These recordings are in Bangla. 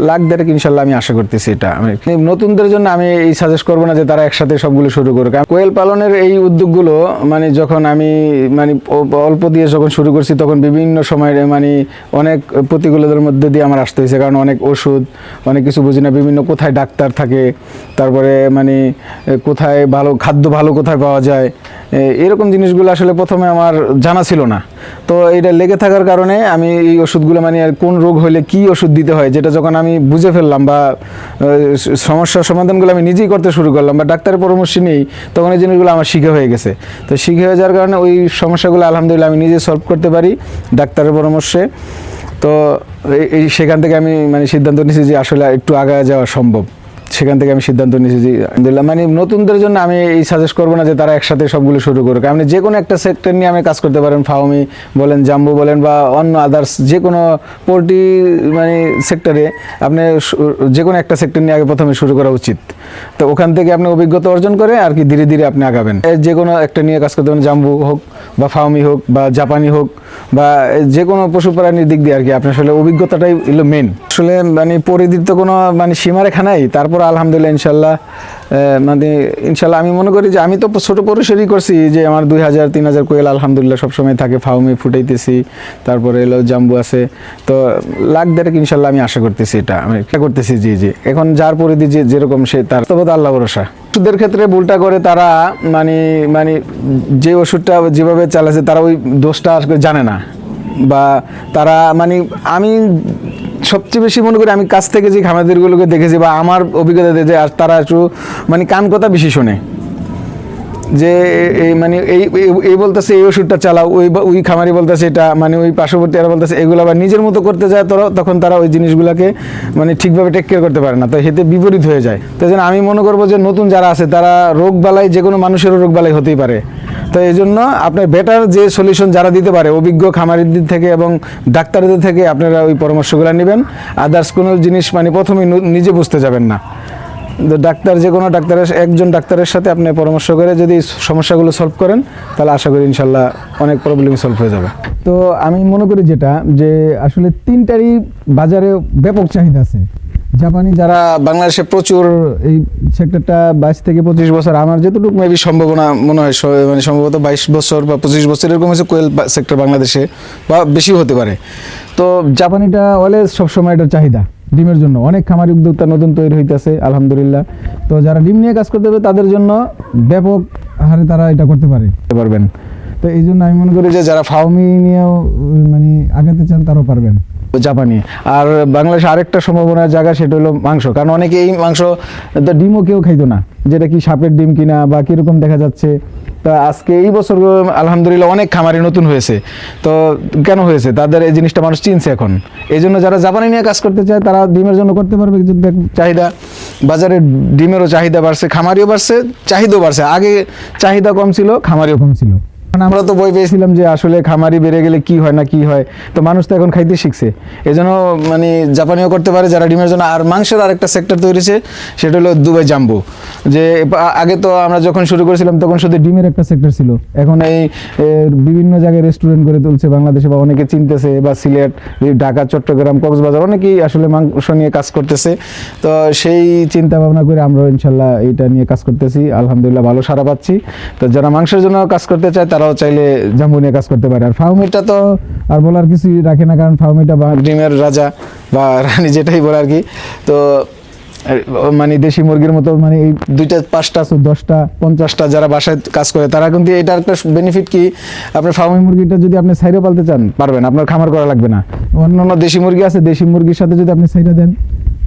লাখ দেড়েক ইনশাল্লাহ আমি আশা করতেছি। এটা আমি নতুনদের জন্য আমি এই সাজেস্ট করবো না যে তারা একসাথে সবগুলো শুরু করুক। কোয়েল পালনের এই উদ্যোগগুলো মানে যখন আমি মানে অল্প দিয়ে যখন শুরু করছি তখন বিভিন্ন সময় মানে অনেক প্রতিকূলতার মধ্যে দিয়ে আমার আসতে হয়েছে, কারণ অনেক ওষুধ অনেক কিছু বুঝি না, বিভিন্ন কোথায় ডাক্তার থাকে, তারপরে মানে কোথায় ভালো খাদ্য ভালো কোথায় পাওয়া যায়, এরকম জিনিসগুলো আসলে প্রথমে আমার জানা ছিল না। তো এটা লেগে থাকার কারণে আমি এই ওষুধগুলো মানে কোন রোগ হলে কি ওষুধ দিতে হয় যেটা যখন আমি বুঝে ফেললাম বা সমস্যার সমাধানগুলো আমি নিজেই করতে শুরু করলাম বা ডাক্তারের পরামর্শ নেই, তখন এই জিনিসগুলো আমার শিখে হয়ে গেছে। তো শিখে হয়ে যাওয়ার কারণে ওই সমস্যাগুলো আলহামদুলিল্লাহ আমি নিজে সলভ করতে পারি ডাক্তারের পরামর্শে। তো এই সেখান থেকে আমি মানে সিদ্ধান্ত নিয়েছি যে আসলে একটু আগায় যাওয়া সম্ভব। সেখান থেকে আমি সিদ্ধান্ত নিয়েছি যে আলহামদুলিল্লাহ মানে নতুনদের জন্য আমি এই সাজেস্ট করবো না যে তারা একসাথে সবগুলো শুরু করুক। আপনি যে কোনো একটা সেক্টর নিয়ে আমি কাজ করতে পারেন, ফার্মি বলেন, জাম্বু বলেন বা অন্য আদার্স যে কোনো পোলট্রি মানে সেক্টরে আপনি যে কোনো একটা সেক্টর নিয়ে আগে প্রথমে শুরু করা উচিত। তো ওখান থেকে আপনি অভিজ্ঞতা অর্জন করে আর কি ধীরে ধীরে আপনি আগাবেন। যে কোনো একটা নিয়ে কাজ করতে পারেন, জাম্বু হোক বা ফার্মি হোক বা জাপানি হোক বা যে কোনো পশুপ্রাণীর দিক দিয়ে আর কি আপনার আসলে অভিজ্ঞতাটাই হলো মেন। আসলে মানে পরিধির তো কোনো মানে সীমারেখা নাই, তারপর আলহামদুলিল্লাহ ইনশাল্লাহ আমি মনে করি যে আমি তো ছোটো পরিসরই করছি যে আমার 2000-3000 কোয়েল আলহামদুলিল্লাহ সবসময় থাকে, ফার্মি ফুটাইতেছি, তারপরে এলো জাম্বু আছে। তো লাখ দেড়েক ইনশাল্লাহ আমি আশা করতেছি। এটা আমি করতেছি। জি জি, এখন যার পরিধি যেরকম সে তার তবে আল্লাহ ভরসা। ওষুধের ক্ষেত্রে ভুলটা করে তারা মানে মানে যে ওষুধটা যেভাবে চালাচ্ছে তারা ওই দোষটা আসলে জানে না, বা তারা মানে আমি সবচেয়ে বেশি মনে করি আমি কাছ থেকে যে খামারদেরগুলোকে দেখেছি বা আমার অভিজ্ঞতা যে তারা একটু মানে কান কথা বেশি শোনে, যে মানে এই বলতেছে এই ওষুধটা চালাও, ওই খামারি বলতেছে এটা, মানে ওই পার্শ্ববর্তী এরা বলতেছে এগুলো আবার নিজের মতো করতে যায়, তখন তারা ওই জিনিসগুলোকে মানে ঠিকভাবে টেক কেয়ার করতে পারে না, তো এতে বিপরীত হয়ে যায়। তো যেন আমি মনে করবো যে নতুন যারা আছে তারা রোগ বালাই যে কোনো মানুষেরও রোগ বালাই হতেই পারে। তো এই জন্য আপনার বেটার যে সলিউশন যারা দিতে পারে অভিজ্ঞ খামারিদের থেকে এবং ডাক্তারদের থেকে আপনারা ওই পরামর্শগুলো নেবেন। আদার্স কোনো জিনিস মানে প্রথমে নিজে বুঝতে যাবেন না। ডাক্তার যে কোনো একজন ডাক্তারের সাথে আপনি পরামর্শ করে যদি সমস্যাগুলো সলভ করেন তাহলে আশা করি ইনশাল্লাহ অনেক প্রবলেম সলভ হয়ে যাবে। তো আমি মনে করি যেটা যে আসলে তিনটারই বাজারে ব্যাপক চাহিদা আছে। জাপানি যারা বাংলাদেশে প্রচুর এই সেক্টরটা 22 থেকে 25 বছর আমার যতটুকু মেবি সম্ভাবনা মনে হয় মানে সম্ভবত 22 বছর বা 25 বছর এরকম হচ্ছে কোয়েল সেক্টর বাংলাদেশে, বা বেশিও হতে পারে। তো জাপানিটা অলওয়েজ সবসময় এটার চাহিদা ডিমের জন্য, অনেক খামারি উদ্যোক্তা নতুন তৈরি হইতেছে আলহামদুলিল্লাহ। তো যারা ডিম নিয়ে কাজ করতে হবে তাদের জন্য ব্যাপক হারে তারা এটা করতে পারবেন। তো এই জন্য আমি মনে করি যে যারা ফার্মি নিয়েও মানে আগাতে চান তারাও পারবেন জাপানি। আর বাংলাদেশে আরেকটা সম্ভাবনার জায়গা সেটা হলো মাংস, কারণ অনেকে এই মাংস ডিমও কেউ খাইতো না, যেটা কি সাপের ডিম কিনা বা কিরকম দেখা যাচ্ছে। তা আজকে এই বছর আলহামদুলিল্লাহ অনেক খামারি নতুন হয়েছে। তো কেন হয়েছে? তাদের এই জিনিসটা মানুষ চিনছে এখন। এই জন্য যারা জাপানি নিয়ে কাজ করতে চায় তারা ডিমের জন্য করতে পারবে। চাহিদা বাজারে ডিমেরও চাহিদা বাড়ছে, খামারিও বাড়ছে, চাহিদাও বাড়ছে। আগে চাহিদা কম ছিল, খামারিও কম ছিল। আমরা তো বই পেয়েছিলাম যে আসলে খামারি বেড়ে গেলে কি হয় না কি হয়, তো মানুষ তো এখন খাইতে শিখছে। এই জন্য মানে জাপানিও করতে পারে যারা ডিমের জন্য। আর মাংসের আরেকটা সেক্টর তৈরি হয়েছে সেটা হলো দুবাই জাম্বু। যে আগে তো আমরা যখন শুরু করেছিলাম তখন শুধু ডিমের একটা সেক্টর ছিল, এখন এই বিভিন্ন জায়গায় রেস্টুরেন্ট করে তুলছে বাংলাদেশে, বা অনেকে চিনতেছে, বা সিলেট, ঢাকা, চট্টগ্রাম, কক্সবাজার অনেকেই আসলে মাংস নিয়ে কাজ করতেছে। তো সেই চিন্তা ভাবনা করে আমরা ইনশাল্লাহ এইটা নিয়ে কাজ করতেছি, আলহামদুলিল্লাহ ভালো সাড়া পাচ্ছি। তো যারা মাংসের জন্য কাজ করতে চায় তারাও চাইলে জাম্বু নিয়ে কাজ করতে পারে। আর ফার্মিটা তো আর বলার কিছুই রাখে না, কারণ ফার্মিটা ডিমের রাজা বা রানী যেটাই বলে আর কি। তো মানে দেশি মুরগির মতো মানে এই 2টা 5টা 10টা 50টা যারা বাসায় কাজ করে তারা কিন্তু এটার একটা বেনিফিট কি, আপনার ফার্মি মুরগিটা যদি আপনি সাইডে পালতে চান পারবেন, আপনার খামার করা লাগবে না। অন্যান্য দেশি মুরগি আছে, দেশি মুরগির সাথে যদি আপনি সাইডে দেন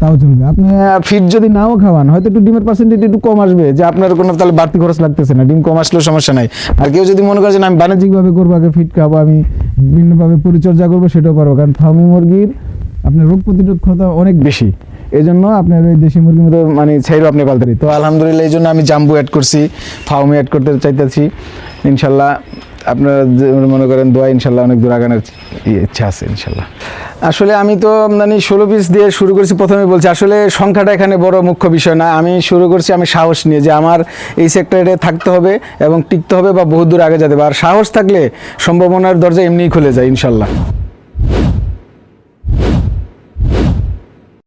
তাও চলবে। আপনি ফিড যদি নাও খাওয়ান হয়তো একটু ডিমের পার্সেন্টেজ একটু কম আসবে, যে আপনার কোনো তাহলে বাড়তি খরচ লাগতেছে না, ডিম কম আসলেও সমস্যা নাই। আর কেউ যদি মনে করে যে আমি বাণিজ্যিকভাবে করবো, আগে ফিড খাবো, আমি বিভিন্নভাবে পরিচর্যা করবো, সেটাও পারবো, কারণ ফার্মি মুরগির আপনার রোগ প্রতিরোধকতা অনেক বেশি। এই জন্য আপনার ওই দেশি মুরগির মতো মানে ছেড়ে আপনি পালতে পারি। তো আলহামদুলিল্লাহ এই জন্য আমি জাম্বু অ্যাড করছি, ফার্মি অ্যাড করতে চাইতেছি। ইনশাল্লাহ আপনারা মনে করেন দোয়া, ইনশাল্লাহ অনেক দূর আগানোর ইচ্ছা আছে ইনশাল্লাহ। আসলে আমি তো মানে 16 পিস দিয়ে শুরু করেছি, প্রথমে বলছি আসলে সংখ্যাটা এখানে বড় মুখ্য বিষয় না। আমি শুরু করছি আমি সাহস নিয়ে, যে আমার এই সেক্টরে থাকতে হবে এবং টিকতে হবে বা বহু দূর আগে যেতে হবে। আর সাহস থাকলে সম্ভাবনার দরজা এমনিই খুলে যায় ইনশাল্লাহ।